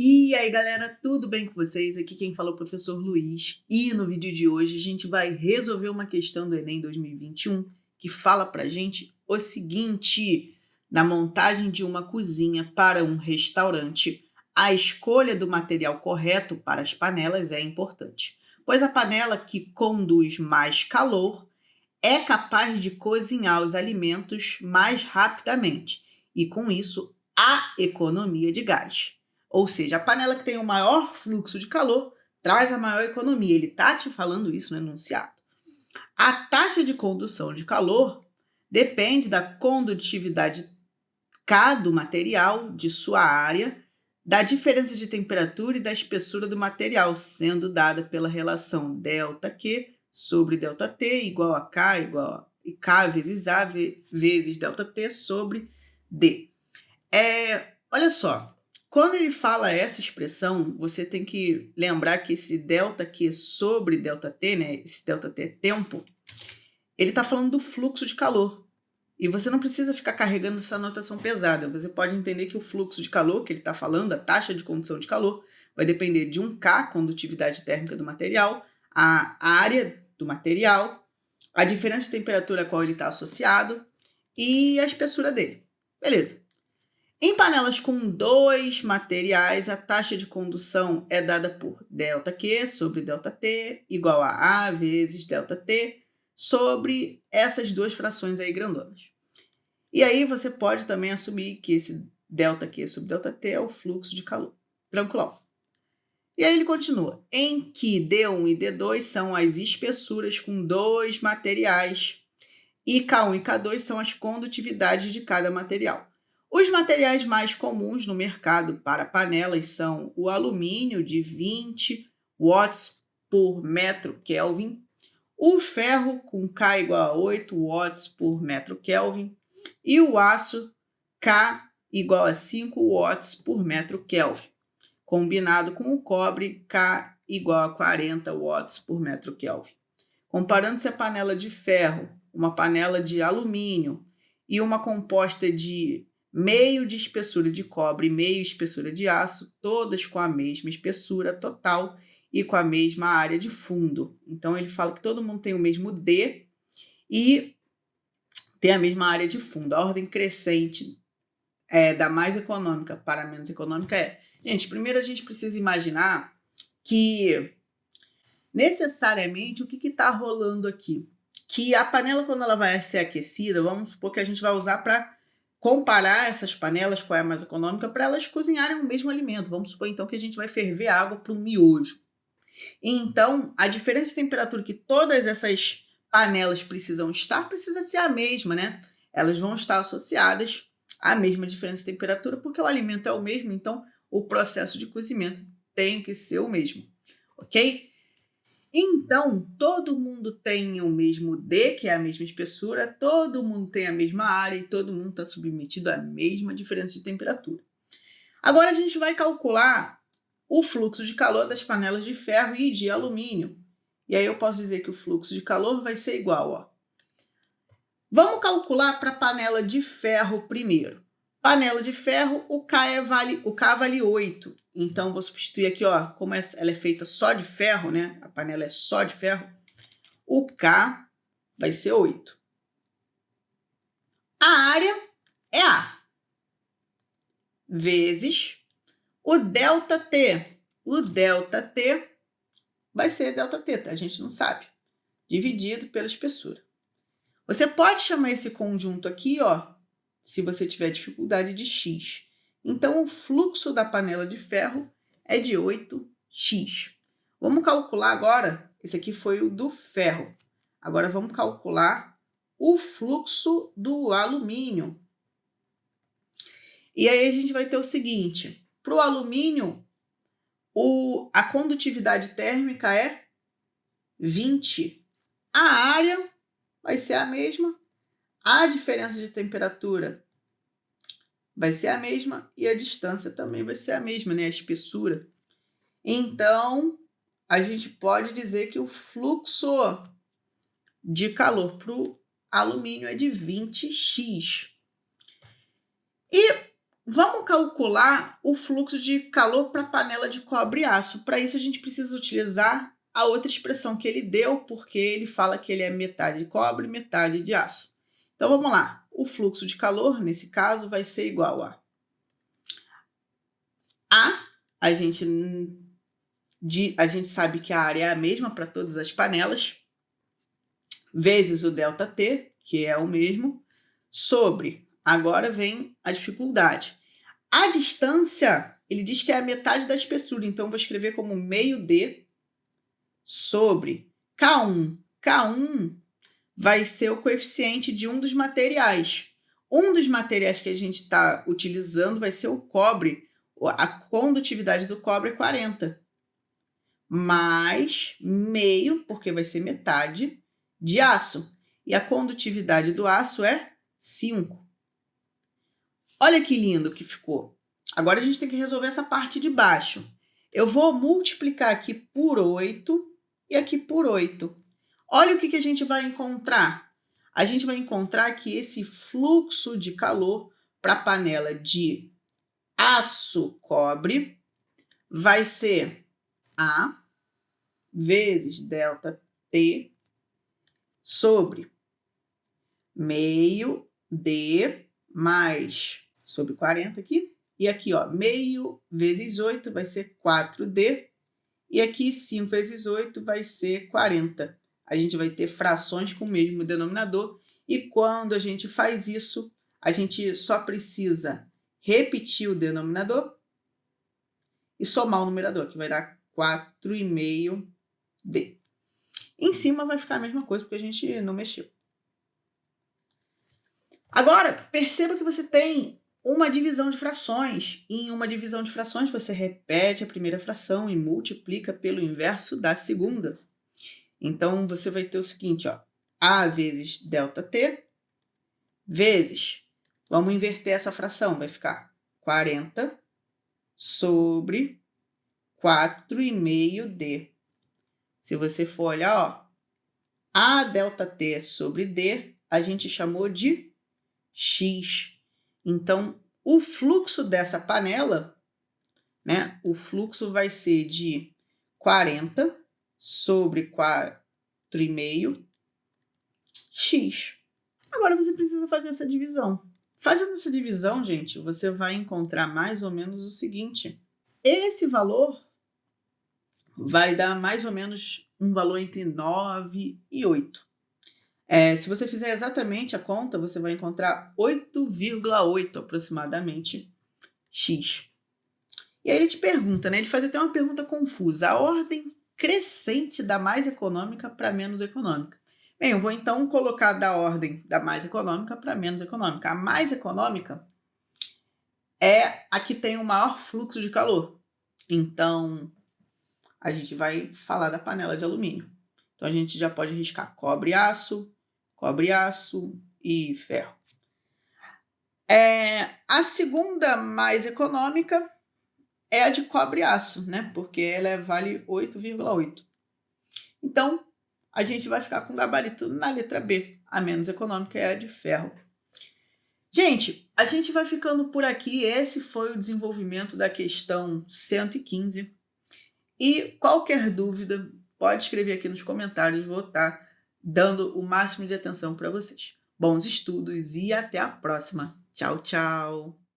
E aí, galera, tudo bem com vocês? Aqui quem fala é o professor Luiz. E no vídeo de hoje a gente vai resolver uma questão do Enem 2021 que fala pra gente o seguinte: na montagem de uma cozinha para um restaurante, a escolha do material correto para as panelas é importante, pois a panela que conduz mais calor é capaz de cozinhar os alimentos mais rapidamente e, com isso, há economia de gás. Ou seja, a panela que tem o maior fluxo de calor traz a maior economia. Ele está te falando isso no enunciado. A taxa de condução de calor depende da condutividade K do material, de sua área, da diferença de temperatura e da espessura do material, sendo dada pela relação ΔQ sobre ΔT igual a K igual a K vezes A vezes ΔT sobre D. Olha só, quando ele fala essa expressão, você tem que lembrar que esse ΔQ sobre ΔT, né, esse ΔT é tempo, ele está falando do fluxo de calor. E você não precisa ficar carregando essa notação pesada. Você pode entender que o fluxo de calor que ele está falando, a taxa de condução de calor, vai depender de um K, condutividade térmica do material, a área do material, a diferença de temperatura a qual ele está associado e a espessura dele. Beleza. Em panelas com dois materiais, a taxa de condução é dada por ΔQ sobre ΔT igual a A vezes ΔT sobre essas duas frações aí grandonas. E aí você pode também assumir que esse ΔQ sobre ΔT é o fluxo de calor. Tranquilão. E aí ele continua. Em que D1 e D2 são as espessuras com dois materiais e K1 e K2 são as condutividades de cada material. Os materiais mais comuns no mercado para panelas são o alumínio de 20 watts por metro Kelvin, o ferro com K igual a 8 watts por metro Kelvin e o aço K igual a 5 watts por metro Kelvin, combinado com o cobre K igual a 40 watts por metro Kelvin. Comparando-se a panela de ferro, uma panela de alumínio e uma composta de meio de espessura de cobre e meio espessura de aço, todas com a mesma espessura total e com a mesma área de fundo. Então ele fala que todo mundo tem o mesmo D e tem a mesma área de fundo. A ordem crescente da mais econômica para a menos econômica é... Gente, primeiro a gente precisa imaginar que necessariamente o que está rolando aqui? Que a panela, quando ela vai ser aquecida, vamos supor que a gente vai usar para comparar essas panelas, qual é a mais econômica, para elas cozinharem o mesmo alimento. Vamos supor então que a gente vai ferver água para um miojo. Então, a diferença de temperatura que todas essas panelas precisam estar precisa ser a mesma, né? Elas vão estar associadas à mesma diferença de temperatura porque o alimento é o mesmo, então o processo de cozimento tem que ser o mesmo, ok? Então, todo mundo tem o mesmo D, que é a mesma espessura, todo mundo tem a mesma área e todo mundo está submetido à mesma diferença de temperatura. Agora a gente vai calcular o fluxo de calor das panelas de ferro e de alumínio. E aí eu posso dizer que o fluxo de calor vai ser igual, ó. Vamos calcular para a panela de ferro primeiro. Panela de ferro, o K vale 8. Então, vou substituir aqui, ó, como ela é feita só de ferro, né? A panela é só de ferro. O K vai ser 8. A área é A. Vezes o ΔT. O ΔT vai ser ΔT, tá? A gente não sabe. Dividido pela espessura. Você pode chamar esse conjunto aqui, ó, se você tiver dificuldade, de X. Então, o fluxo da panela de ferro é de 8x. Vamos calcular agora, esse aqui foi o do ferro. Agora, vamos calcular o fluxo do alumínio. E aí, a gente vai ter o seguinte, para o alumínio, a condutividade térmica é 20. A área vai ser a mesma, a diferença de temperatura vai ser a mesma e a distância também vai ser a mesma, né? A espessura. Então, a gente pode dizer que o fluxo de calor para o alumínio é de 20x. E Vamos calcular o fluxo de calor para a panela de cobre e aço. Para isso, a gente precisa utilizar a outra expressão que ele deu, porque ele fala que ele é metade de cobre e metade de aço. Então, vamos lá. O fluxo de calor, nesse caso, vai ser igual a gente sabe que a área é a mesma para todas as panelas, vezes o ΔT, que é o mesmo, sobre, agora vem a dificuldade. A distância, ele diz que é a metade da espessura, então vou escrever como meio D sobre K1. K1 vai ser o coeficiente de um dos materiais. Um dos materiais que a gente está utilizando vai ser o cobre. A condutividade do cobre é 40. Mais meio, porque vai ser metade, de aço. E a condutividade do aço é 5. Olha que lindo que ficou. Agora a gente tem que resolver essa parte de baixo. Eu vou multiplicar aqui por 8 e aqui por 8. Olha o que a gente vai encontrar. A gente vai encontrar que esse fluxo de calor para a panela de aço-cobre vai ser A vezes ΔT sobre meio D mais sobre 40 aqui. E aqui, ó, meio vezes 8 vai ser 4D. E aqui 5 vezes 8 vai ser 40. A gente vai ter frações com o mesmo denominador. E quando a gente faz isso, a gente só precisa repetir o denominador e somar o numerador, que vai dar 4,5D. Em cima vai ficar a mesma coisa, porque a gente não mexeu. Agora, perceba que você tem uma divisão de frações. Em uma divisão de frações, você repete a primeira fração e multiplica pelo inverso da segunda. Então, você vai ter o seguinte, ó, A vezes ΔT vezes, vamos inverter essa fração, vai ficar 40 sobre 4,5D. Se você for olhar, ó, A ΔT sobre D, a gente chamou de X. Então, o fluxo dessa panela, né, o fluxo vai ser de 40 sobre 4,5 X. Agora você precisa fazer essa divisão. Fazendo essa divisão, gente, você vai encontrar mais ou menos o seguinte. Esse valor vai dar mais ou menos um valor entre 9 e 8. Se você fizer exatamente a conta, você vai encontrar 8,8 aproximadamente X. E aí ele te pergunta, né? Ele faz até uma pergunta confusa. A ordem crescente da mais econômica para menos econômica. Bem, eu vou então colocar da ordem da mais econômica para menos econômica. A mais econômica é a que tem o maior fluxo de calor. Então, a gente vai falar da panela de alumínio. Então, a gente já pode riscar cobre, aço e ferro. A segunda mais econômica é a de cobre e aço, né? Porque ela vale 8,8. Então, a gente vai ficar com gabarito na letra B. A menos econômica é a de ferro. Gente, a gente vai ficando por aqui. Esse foi o desenvolvimento da questão 115. E qualquer dúvida, pode escrever aqui nos comentários. Vou estar dando o máximo de atenção para vocês. Bons estudos e até a próxima. Tchau, tchau!